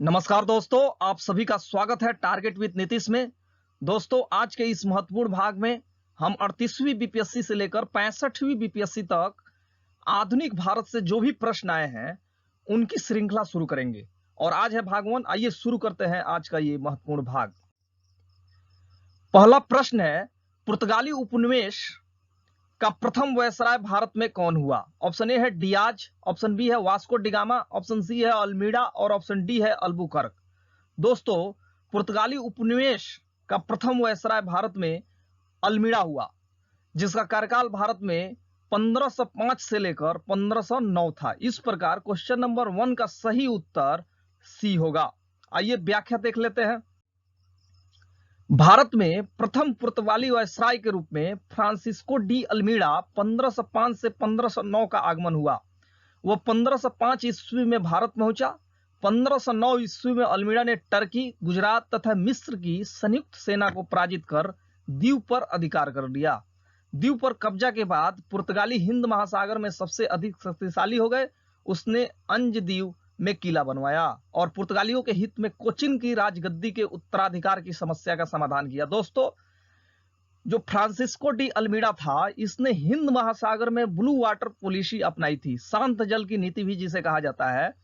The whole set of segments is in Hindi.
नमस्कार दोस्तों, आप सभी का स्वागत है टारगेट विद नीतीश में। दोस्तों, आज के इस महत्वपूर्ण भाग में हम 38वीं बीपीएससी से लेकर 65वीं बीपीएससी तक आधुनिक भारत से जो भी प्रश्न आए हैं उनकी श्रृंखला शुरू करेंगे। और आज है भाग 1। आइए शुरू करते हैं आज का ये महत्वपूर्ण भाग। पहला प्रश्न है, पुर्तगाली उपनिवेश का प्रथम वायसराय भारत में कौन हुआ? ऑप्शन ए है डियाज, ऑप्शन बी है वास्को डिगामा, ऑप्शन सी है अल्मीडा और ऑप्शन डी है अल्बुकर्क। दोस्तों, पुर्तगाली उपनिवेश का प्रथम वायसराय भारत में अल्मीडा हुआ, जिसका कार्यकाल भारत में 1505 से लेकर 1509 था। इस प्रकार क्वेश्चन नंबर 1 का सही उत्तर सी होगा। आइए व्याख्या देख लेते हैं। भारत में प्रथम पुर्तगाली वायसराय के रूप में फ्रांसिस्को डी अल्मीडा 1505 से 1509 का आगमन हुआ। वह 1505 ईस्वी में भारत पहुंचा। 1509 ईस्वी में अल्मीडा ने टर्की, गुजरात तथा मिस्र की संयुक्त सेना को पराजित कर द्वीप पर अधिकार कर लिया। द्वीप पर कब्जा के बाद पुर्तगाली हिंद महासागर में सबसे अधिक शक्तिशाली हो गए। उसने अंज द्वीप में किला बनवाया और पुर्तगालियों के हित में कोचिन की राजगद्दी के उत्तराधिकार की समस्या का समाधान किया। दोस्तों, जो फ्रांसिस्को डी अल्मीडा था, इसने हिंद महासागर में ब्लू वाटर पॉलिसी अपनाई थी, शांत जल की नीति भी जिसे कहा जाता है।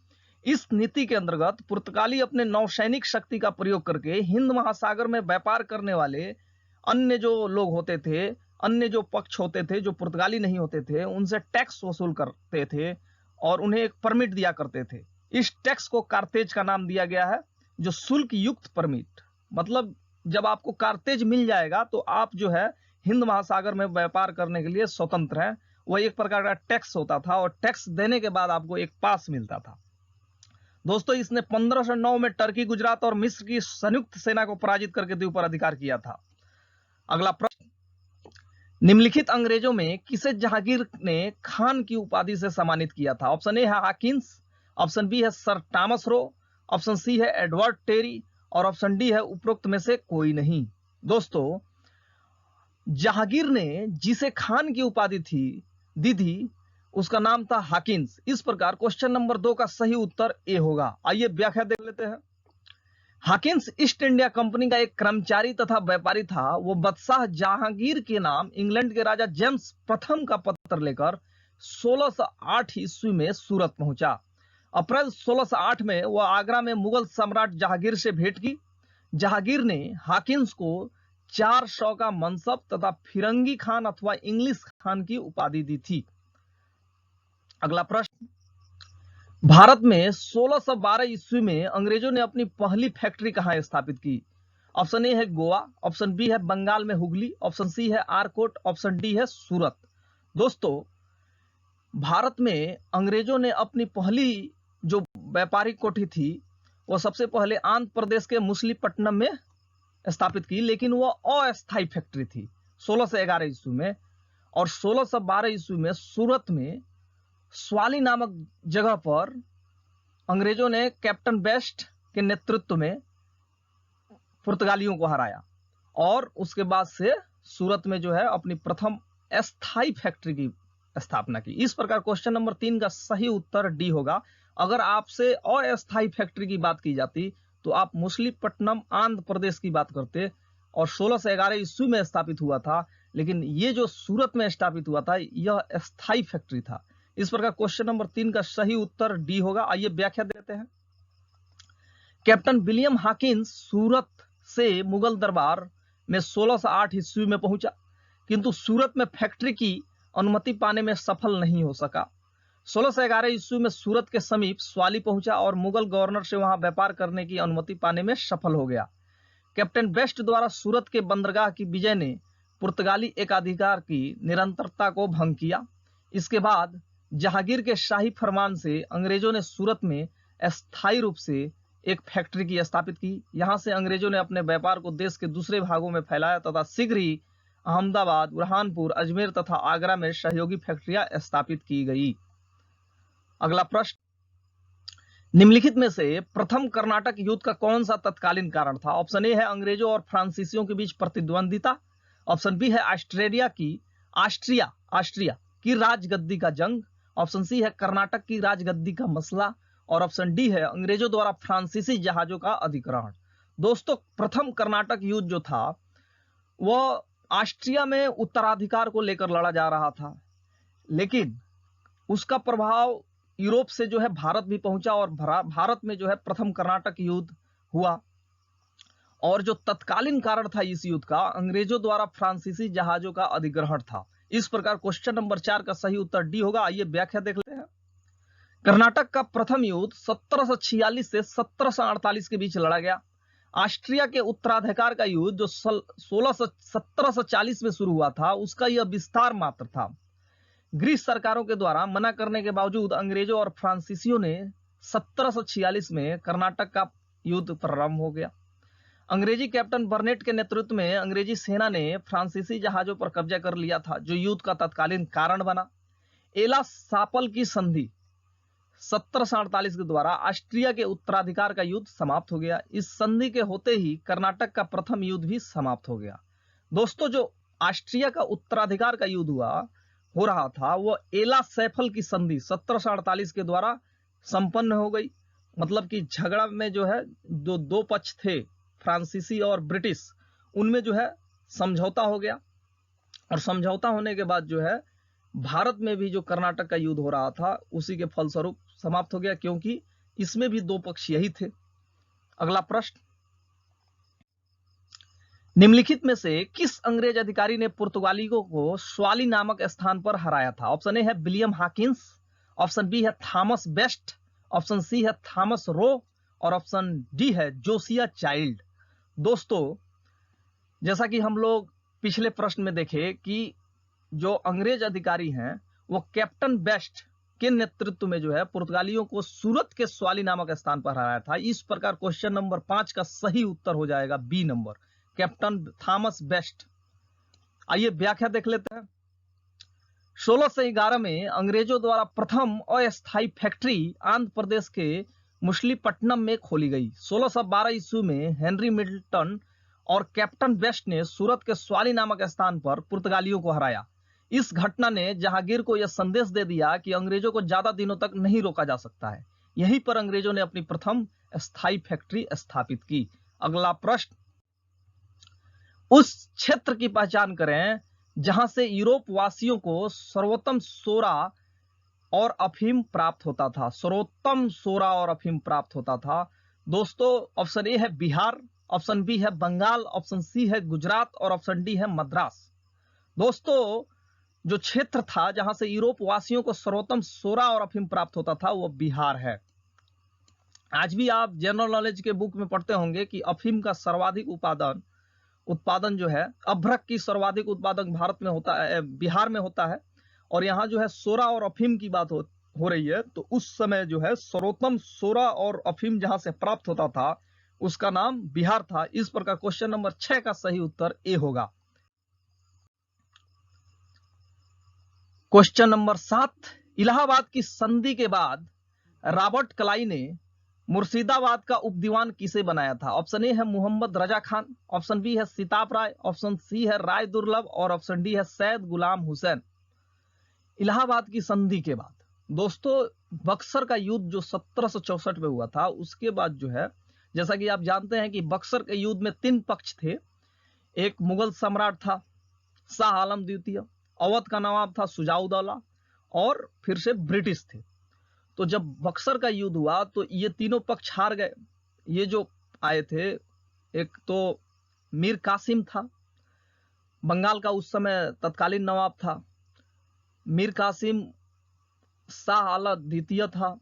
इस नीति के अंतर्गत पुर्तगाली अपने नौसैनिक शक्ति का प्रयोग करके हिंद महासागर में व्यापार करने वाले अन्य जो लोग होते थे, अन्य जो पक्ष होते थे जो पुर्तगाली नहीं होते थे, उनसे टैक्स वसूल करते थे और उन्हें एक परमिट दिया करते थे। इस टैक्स को कारतेज का नाम दिया गया है, जो शुल्क युक्त परमिट। मतलब जब आपको कारतेज मिल जाएगा तो आप जो है हिंद महासागर में व्यापार करने के लिए स्वतंत्र हैं। वह एक प्रकार का टैक्स होता था और टैक्स देने के बाद आपको एक पास मिलता था। दोस्तों, इसने 1509 में टर्की, गुजरात और मिस्र की संयुक्त सेना को पराजित करके द्वीप पर अधिकार किया था। अगला प्रश्न, निम्नलिखित अंग्रेजों में किसे जहांगीर ने खान की उपाधि से सम्मानित किया था? ऑप्शन ए है हाकिंस, ऑप्शन बी है Sir Thomas Roe, option C है एडवर्ड टेरी और ऑप्शन डी है उपरोक्त में से कोई नहीं। दोस्तों, जहांगीर ने जिसे खान की उपाधि दी थी उसका नाम था हाकिंस। इस प्रकार क्वेश्चन नंबर 2 का सही उत्तर ए होगा। आइए व्याख्या देख लेते हैं। हाकिंस ईस्ट इंडिया कंपनी का एक कर्मचारी तथा व्यापारी था। वो बादशाह जहांगीर के नाम इंग्लैंड के राजा जेम्स प्रथम का पत्र लेकर 1608 ईस्वी में सूरत पहुंचा। अप्रैल 1608 में वह आगरा में मुगल सम्राट जहांगीर से भेंट की। जहांगीर ने हाकिंस को 400 का मनसब तथा फिरंगी खान अथवा इंग्लिश खान की उपाधि दी थी। अगला प्रश्न, भारत में 1612 ईस्वी में अंग्रेजों ने अपनी पहली फैक्ट्री कहां स्थापित की? ऑप्शन ए है गोवा, ऑप्शन बी है बंगाल में हुगली, ऑप्शन सी है आरकोट, ऑप्शन डी है सूरत। दोस्तों, भारत में अंग्रेजों ने अपनी पहली जो व्यापारिक कोठी थी वो सबसे पहले आंध्र प्रदेश के मुसलीपट्टनम में स्थापित की, लेकिन वह अस्थायी फैक्ट्री थी 1611 ईस्वी में। और 1612 ईस्वी में सूरत में स्वाली नामक जगह पर अंग्रेजों ने कैप्टन बेस्ट के नेतृत्व में पुर्तगालियों को हराया और उसके बाद से सूरत में जो है अपनी प्रथम अस्थायी फैक्ट्री की स्थापना की। इस प्रकार क्वेश्चन नंबर 3 का सही उत्तर डी होगा। अगर आपसे अस्थायी फैक्ट्री की बात की जाती तो आप मुसलीपट्टनम आंध्र प्रदेश की बात करते और 1611 ईस्वी में स्थापित हुआ था, लेकिन ये जो सूरत में स्थापित हुआ था यह अस्थायी फैक्ट्री था। इस प्रकार क्वेश्चन नंबर 3 का सही उत्तर डी होगा। आइए व्याख्या देते हैं। कैप्टन विलियम हाकिंस सूरत से मुगल दरबार में 1608 ईस्वी में पहुंचा, किंतु सूरत में फैक्ट्री की अनुमति पाने में सफल नहीं हो सका। 1611 ईस्वी में सूरत के समीप स्वाली पहुंचा और मुगल गवर्नर से वहां व्यापार करने की अनुमति पाने में सफल हो गया। कैप्टन बेस्ट द्वारा सूरत के बंदरगाह की विजय ने पुर्तगाली एकाधिकार की निरंतरता को भंग किया। इसके बाद जहांगीर के शाही फरमान से अंग्रेजों ने सूरत में अस्थायी रूप से एक फैक्ट्री की स्थापित की। यहां से अंग्रेजों ने अपने व्यापार को देश के दूसरे भागों में फैलाया तथा शीघ्र ही अहमदाबाद, बुरहानपुर, अजमेर तथा आगरा में सहयोगी फैक्ट्रियां स्थापित की गई। अगला प्रश्न, निम्नलिखित में से प्रथम कर्नाटक युद्ध का कौन सा तत्कालीन कारण था? ऑप्शन ए है अंग्रेजों और फ्रांसीसियों के बीच प्रतिद्वंदिता, ऑप्शन बी है ऑस्ट्रिया की राजगद्दी का जंग, ऑप्शन सी है कर्नाटक की राजगद्दी का मसला, और ऑप्शन डी है अंग्रेजों द्वारा फ्रांसीसी जहाजों का अधिग्रहण। दोस्तों, प्रथम कर्नाटक युद्ध जो था वह ऑस्ट्रिया में उत्तराधिकार को लेकर लड़ा जा रहा था, लेकिन उसका प्रभाव यूरोप से जो है भारत भी पहुंचा और भारत में जो है प्रथम कर्नाटक युद्ध हुआ। और जो तत्कालीन कारण था इस युद्ध का, अंग्रेजों द्वारा फ्रांसीसी जहाजों का अधिग्रहण था। इस प्रकार क्वेश्चन नंबर 4 का सही उत्तर डी होगा। आइए व्याख्या देख लेते हैं। कर्नाटक का प्रथम युद्ध 1746 से 1748 के बीच लड़ा गया। ऑस्ट्रिया के उत्तराधिकार का युद्ध जो 1740 में शुरू हुआ था, उसका यह विस्तार मात्र था। ग्रीस सरकारों के द्वारा मना करने के बावजूद अंग्रेजों और फ्रांसीसियों ने 1746 में कर्नाटक का युद्ध प्रारंभ हो गया। अंग्रेजी कैप्टन बर्नेट के नेतृत्व में अंग्रेजी सेना ने फ्रांसीसी जहाजों पर कब्जा कर लिया था, जो युद्ध का तत्कालीन कारण बना। एला सापल की संधि 1748 के द्वारा ऑस्ट्रिया के उत्तराधिकार का युद्ध समाप्त हो गया। इस संधि के होते ही कर्नाटक का प्रथम युद्ध भी समाप्त हो गया। दोस्तों, जो ऑस्ट्रिया का उत्तराधिकार का युद्ध हो रहा था, वह एला सैफल की संधि 1748 के द्वारा संपन्न हो गई। मतलब कि झगड़ा में जो है दो पक्ष थे, फ्रांसीसी और ब्रिटिश, उनमें जो है समझौता हो गया। और समझौता होने के बाद जो है भारत में भी जो कर्नाटक का युद्ध हो रहा था, उसी के फलस्वरूप समाप्त हो गया, क्योंकि इसमें भी दो पक्ष यही थे। अगला प्रश्न, निम्नलिखित में से किस अंग्रेज अधिकारी ने पुर्तगालियों को स्वाली नामक स्थान पर हराया था? ऑप्शन ए है विलियम हॉकिंस, ऑप्शन बी है थॉमस बेस्ट, ऑप्शन सी है थॉमस रो और ऑप्शन डी है जोसिया चाइल्ड। दोस्तों, जैसा कि हम लोग पिछले प्रश्न में देखे कि जो अंग्रेज अधिकारी हैं वो कैप्टन बेस्ट के नेतृत्व में जो है पुर्तगालियों को सूरत के स्वाली नामक स्थान पर हराया था। इस प्रकार क्वेश्चन नंबर 5 का सही उत्तर हो जाएगा B number, Captain Thomas Best. आइए व्याख्या देख लेते हैं। 1611 में अंग्रेजों द्वारा प्रथम अस्थायी फैक्ट्री आंध्र प्रदेश के मुसलीपट्टनम में खोली गई। 1612 ईस्वी में हेनरी मिडल्टन और कैप्टन बेस्ट ने सूरत के स्वाली नामक स्थान पर पुर्तगालियों को हराया। इस घटना ने जहांगीर को यह संदेश दे दिया कि अंग्रेजों को ज्यादा दिनों तक नहीं रोका जा सकता है। यहीं पर अंग्रेजों ने अपनी प्रथम स्थायी फैक्ट्री स्थापित की। अगला प्रश्न, उस क्षेत्र की पहचान करें जहां से यूरोप वासियों को सर्वोत्तम सोरा और अफीम प्राप्त होता था। सर्वोत्तम सोरा और अफीम प्राप्त होता था। दोस्तों, ऑप्शन ए है बिहार, ऑप्शन बी है बंगाल, ऑप्शन सी है गुजरात और ऑप्शन डी है मद्रास। दोस्तों, जो क्षेत्र था जहां से यूरोप वासियों को सर्वोत्तम सोरा और अफीम प्राप्त होता था, वो बिहार है। आज भी आप जनरल नॉलेज के बुक में पढ़ते होंगे कि अफीम का सर्वाधिक उत्पादन जो है, अभ्रक की सर्वाधिक उत्पादन भारत में होता है, बिहार में होता है। और यहाँ जो है सोरा और अफीम की बात हो रही है, तो उस समय जो है सर्वोत्तम सोरा और अफीम जहां से प्राप्त होता था, उसका नाम बिहार था। इस प्रकार क्वेश्चन नंबर 6 का सही उत्तर ए होगा। क्वेश्चन नंबर 7, इलाहाबाद की संधि के बाद रॉबर्ट क्लाई ने मुर्शिदाबाद का उपदीवान किसे बनाया था? ऑप्शन ए है मोहम्मद रजा खान, ऑप्शन बी है सिताब राय, ऑप्शन सी है राय दुर्लभ और ऑप्शन डी है सैयद गुलाम हुसैन। इलाहाबाद की संधि के बाद दोस्तों, बक्सर का युद्ध जो 1764 में हुआ था, उसके बाद जो है, जैसा कि आप जानते हैं कि बक्सर के युद्ध में 3 पक्ष थे। एक मुगल सम्राट था शाह आलम द्वितीय, अवध का नवाब था शुजाउद्दौला और फिर से ब्रिटिश थे। तो जब बक्सर का युद्ध हुआ तो ये तीनों पक्ष हार गए। ये जो आए थे, एक तो मीर कासिम था, बंगाल का उस समय तत्कालीन नवाब था, मीर कासिम शाह आलम द्वितीय था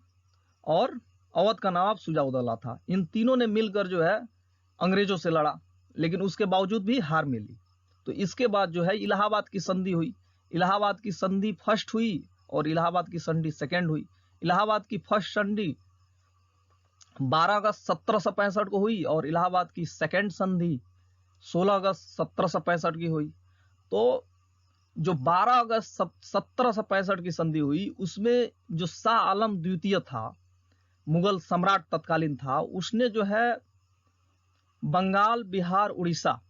और अवध का नवाब शुजाउद्दौला था। इन तीनों ने मिलकर जो है अंग्रेजों से लड़ा, लेकिन उसके बावजूद भी हार मिली। तो इसके बाद जो है इलाहाबाद की संधि हुई। इलाहाबाद की संधि फर्स्ट हुई और इलाहाबाद की संधि सेकंड हुई। इलाहाबाद की फर्स्ट संधि 12 अगस्त 1765 को हुई और इलाहाबाद की सेकंड संधि 16 अगस्त 1765 की हुई। तो जो 12 अगस्त 1765 की संधि हुई, उसमें जो शाह आलम द्वितीय था, मुगल सम्राट तत्कालीन था, उसने जो है बंगाल, बिहार, उड़ीसा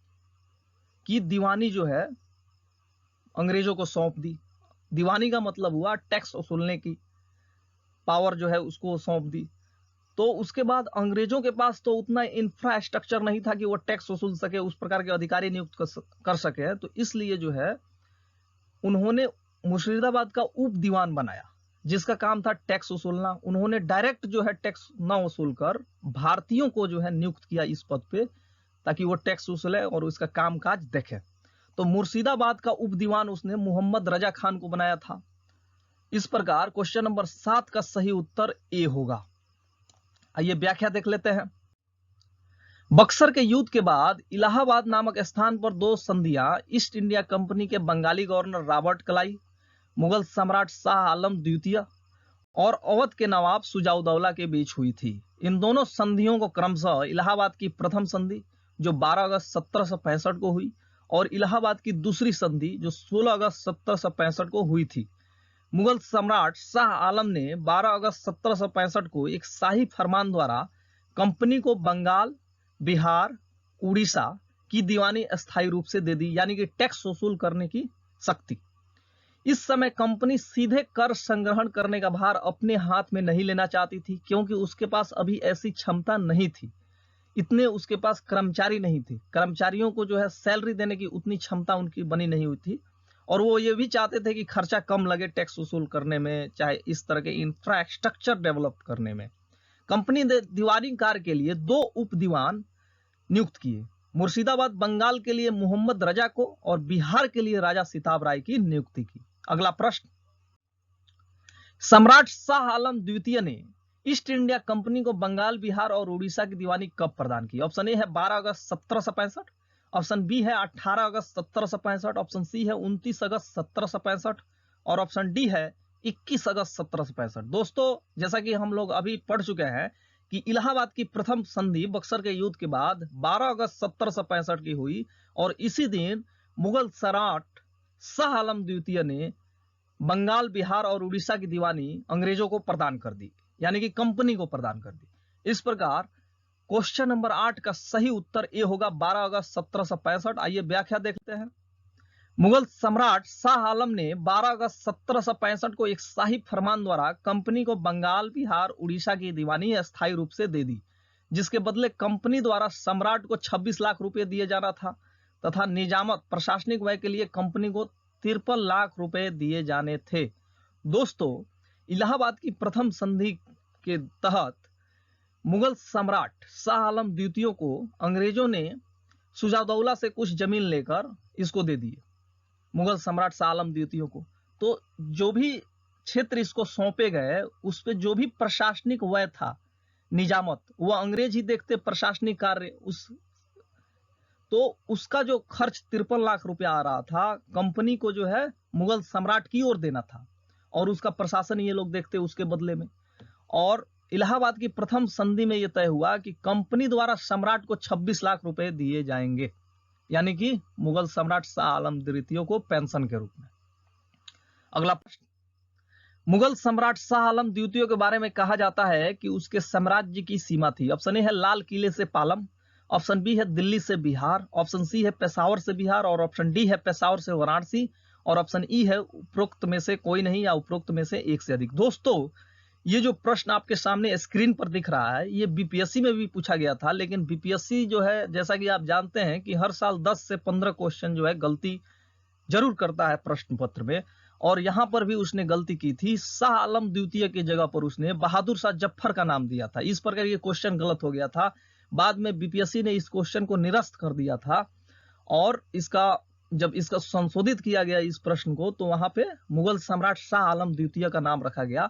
की दीवानी जो है अंग्रेजों को सौंप दी। दीवानी का मतलब हुआ टैक्स वसूलने की पावर जो है उसको सौंप दी। तो उसके बाद अंग्रेजों के पास तो उतना इंफ्रास्ट्रक्चर नहीं था कि वो टैक्स वसूल सके, उस प्रकार के अधिकारी नियुक्त कर सके। तो इसलिए जो है उन्होंने मुर्शिदाबाद का उप दीवान बनाया, जिसका काम था टैक्स वसूलना। उन्होंने डायरेक्ट जो है टैक्स न वसूल कर भारतीयों को जो है नियुक्त किया इस पद पे, ताकि वो टैक्स वसूले और उसका कामकाज देखे। तो मुर्शिदाबाद का उप दीवान उसने मोहम्मद रजा खान को बनाया था। इस प्रकार क्वेश्चन नंबर 7 का सही उत्तर ए होगा। आइए व्याख्या देख लेते हैं। बक्सर के युद्ध के बाद इलाहाबाद नामक स्थान पर 2 संधियां ईस्ट इंडिया कंपनी के बंगाली गवर्नर रॉबर्ट क्लाई, मुगल सम्राट शाह आलम द्वितीय और अवध के नवाब सुजाउद्दौला के बीच हुई थी। इन दोनों संधियों को क्रमशः इलाहाबाद की प्रथम संधि जो 12 अगस्त 1765 को हुई और इलाहाबाद की दूसरी संधि जो 16 अगस्त 1765 को हुई थी। मुगल सम्राट शाह आलम ने 12 अगस्त 1765 को एक शाही फरमान द्वारा कंपनी को बंगाल, बिहार, उड़ीसा की दीवानी अस्थायी रूप से दे दी, यानी कि टैक्स वसूल करने की शक्ति। इस समय कंपनी सीधे कर संग्रहण करने का भार अपने हाथ में नहीं लेना चाहती थी, क्योंकि उसके पास अभी ऐसी क्षमता नहीं थी, इतने उसके पास कर्मचारी नहीं थे, कर्मचारियों को जो है सैलरी देने की उतनी क्षमता उनकी बनी नहीं हुई थी। और वो ये भी चाहते थे कि खर्चा कम लगे टैक्स वसूल करने में, चाहे इस तरह के इंफ्रास्ट्रक्चर डेवलप करने में। कंपनी ने दीवानी कार्य के लिए 2 उप दीवान नियुक्त किए, मुर्शिदाबाद बंगाल के लिए मोहम्मद रजा को और बिहार के लिए राजा सिताब राय की नियुक्ति की। अगला प्रश्न, सम्राट शाह आलम द्वितीय ने ईस्ट इंडिया कंपनी को बंगाल, बिहार और उड़ीसा की दीवानी कब प्रदान की? ऑप्शन ए है 12 अगस्त 1765, ऑप्शन बी है 18 अगस्त 1765, ऑप्शन सी है 29 अगस्त 1765 और ऑप्शन डी है 21 अगस्त 1765। दोस्तों, जैसा कि हम लोग अभी पढ़ चुके हैं कि इलाहाबाद की प्रथम संधि बक्सर के युद्ध के बाद 12 अगस्त 1765 की हुई और इसी दिन मुगल सम्राट शाह आलम द्वितीय ने बंगाल, बिहार और उड़ीसा की दीवानी अंग्रेजों को प्रदान कर दी, यानी कि कंपनी को प्रदान कर दी। इस प्रकार क्वेश्चन नंबर 8 का सही उत्तर ए होगा 12 अगस्त 1765। आइए व्याख्या देखते हैं। मुगल सम्राट शाह आलम ने 12 अगस्त 1765 को एक शाही फरमान द्वारा कंपनी को बंगाल, बिहार, उड़ीसा की दीवानी अस्थायी रूप से दे दी, जिसके बदले कंपनी द्वारा सम्राट को 26 लाख रुपए दिए जाना था तथा निजामत प्रशासनिक व्यय के लिए कंपनी को 53 लाख रुपए दिए जाने थे। दोस्तों, इलाहाबाद की प्रथम संधि के तहत मुगल सम्राट शाह आलम द्वितीय को अंग्रेजों ने सुजाउद्दौला से कुछ जमीन लेकर इसको दे दिए, मुगल सम्राट शाह आलम द्वितीय को। तो जो भी क्षेत्र इसको सौंपे गए उस पे जो भी प्रशासनिक व्यय था, निजामत, वो अंग्रेज ही देखते, प्रशासनिक कार्य तो उसका जो खर्च 53 लाख रुपया आ रहा था, कंपनी को जो है मुगल सम्राट की ओर देना था और उसका प्रशासन ये लोग देखते उसके बदले में। और इलाहाबाद की प्रथम संधि में यह तय हुआ कि कंपनी द्वारा सम्राट को 26 लाख रुपए दिए जाएंगे, यानी कि मुगल सम्राट शाह आलम द्वितीय को पेंशन के रूप में। अगला प्रश्न, मुगल सम्राट शाह आलम द्वितीय के बारे में कहा जाता है कि उसके साम्राज्य की सीमा थी। ऑप्शन ए है लाल किले से पालम, ऑप्शन बी है दिल्ली से बिहार, ऑप्शन सी है पेशावर से बिहार और ऑप्शन डी है पेशावर से वाराणसी और ऑप्शन ई है उपरोक्त में से कोई नहीं या उपरोक्त में से एक से अधिक। दोस्तों, ये जो प्रश्न आपके सामने स्क्रीन पर दिख रहा है, ये बीपीएससी में भी पूछा गया था, लेकिन बीपीएससी जो है, जैसा कि आप जानते हैं कि हर साल 10 से 15 क्वेश्चन जो है गलती जरूर करता है प्रश्न पत्र में, और यहां पर भी उसने गलती की थी। शाह आलम द्वितीय की जगह पर उसने बहादुर शाह जफर का नाम दिया था, इस प्रकार ये क्वेश्चन गलत हो गया था। बाद में बीपीएससी ने इस क्वेश्चन को निरस्त कर दिया था और जब इसका संशोधित किया गया इस प्रश्न को, तो वहां पे मुगल सम्राट शाह आलम द्वितीय का नाम रखा गया।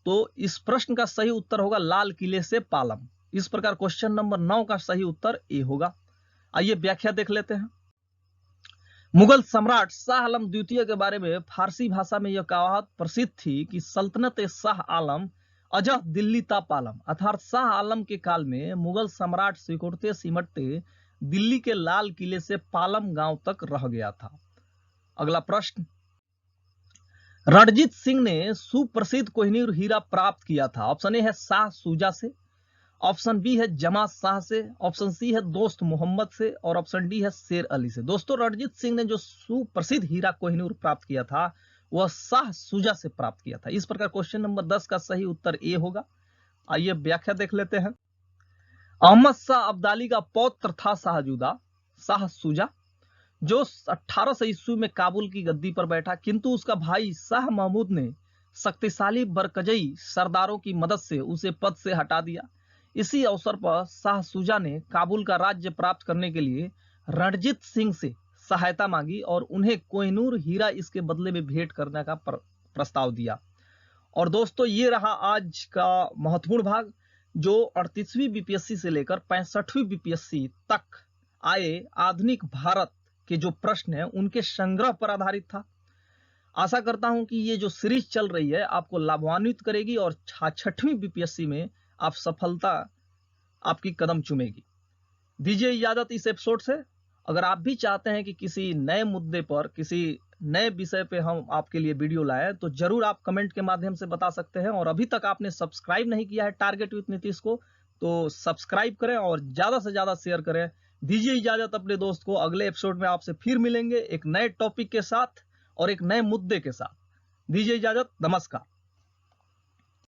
तो इस प्रश्न का सही उत्तर होगा लाल किले से पालम। इस प्रकार क्वेश्चन नंबर 9 का सही उत्तर ए होगा। आइए व्याख्या देख लेते हैं। मुगल सम्राट शाह आलम द्वितीय के बारे में फारसी भाषा में यह कहावत प्रसिद्ध थी कि सल्तनत शाह आलम अजह दिल्ली ता पालम, अर्थात शाह आलम के काल में मुगल सम्राट सिकुड़ते सिमटते दिल्ली के लाल किले से पालम गांव तक रह गया था। अगला प्रश्न, रणजीत सिंह ने सुप्रसिद्ध कोहिनूर हीरा प्राप्त किया था। ऑप्शन ए है शाह शुजा से, ऑप्शन बी है जमा शाह से, ऑप्शन सी है दोस्त मोहम्मद से और ऑप्शन डी है शेर अली से। दोस्तों, रणजीत सिंह ने जो सुप्रसिद्ध हीरा कोहिनूर प्राप्त किया था वह शाह शुजा से प्राप्त किया था। इस प्रकार क्वेश्चन नंबर 10 का सही उत्तर ए होगा। आइए व्याख्या देख लेते हैं। अहमद शाह अब्दाली का पौत्र था शाह शुजा, जो 1800 ईस्वी में काबुल की गद्दी पर बैठा, किंतु उसका भाई शाह महमूद ने शक्तिशाली बरकजई सरदारों की मदद से उसे पद से हटा दिया। इसी अवसर पर शाह शुजा ने काबुल का राज्य प्राप्त करने के लिए रणजीत सिंह से सहायता मांगी और उन्हें कोहिनूर हीरा इसके बदले में भेंट करने का प्रस्ताव दिया। और दोस्तों, ये रहा आज का महत्वपूर्ण भाग, जो 38वीं बीपीएससी से लेकर 65वीं बीपीएससी तक आए आधुनिक भारत के जो प्रश्न हैं उनके संग्रह पर आधारित था। आशा करता हूं कि ये जो सीरीज चल रही है आपको लाभान्वित करेगी और 66वीं बीपीएससी में आप सफलता आपकी कदम चूमेगी। दीजिए इजाजत इस एपिसोड से। अगर आप भी चाहते हैं कि किसी नए मुद्दे पर, किसी नए विषय पे हम आपके लिए वीडियो लाएं, तो जरूर आप कमेंट के माध्यम से बता सकते हैं। और अभी तक आपने सब्सक्राइब नहीं किया है टारगेट विद नीतीश को, तो सब्सक्राइब करें और ज्यादा से ज्यादा शेयर करें। दीजिए इजाजत अपने दोस्त को। अगले एपिसोड में आपसे फिर मिलेंगे एक नए टॉपिक के साथ और एक नए मुद्दे के साथ। दीजिए इजाजत, नमस्कार।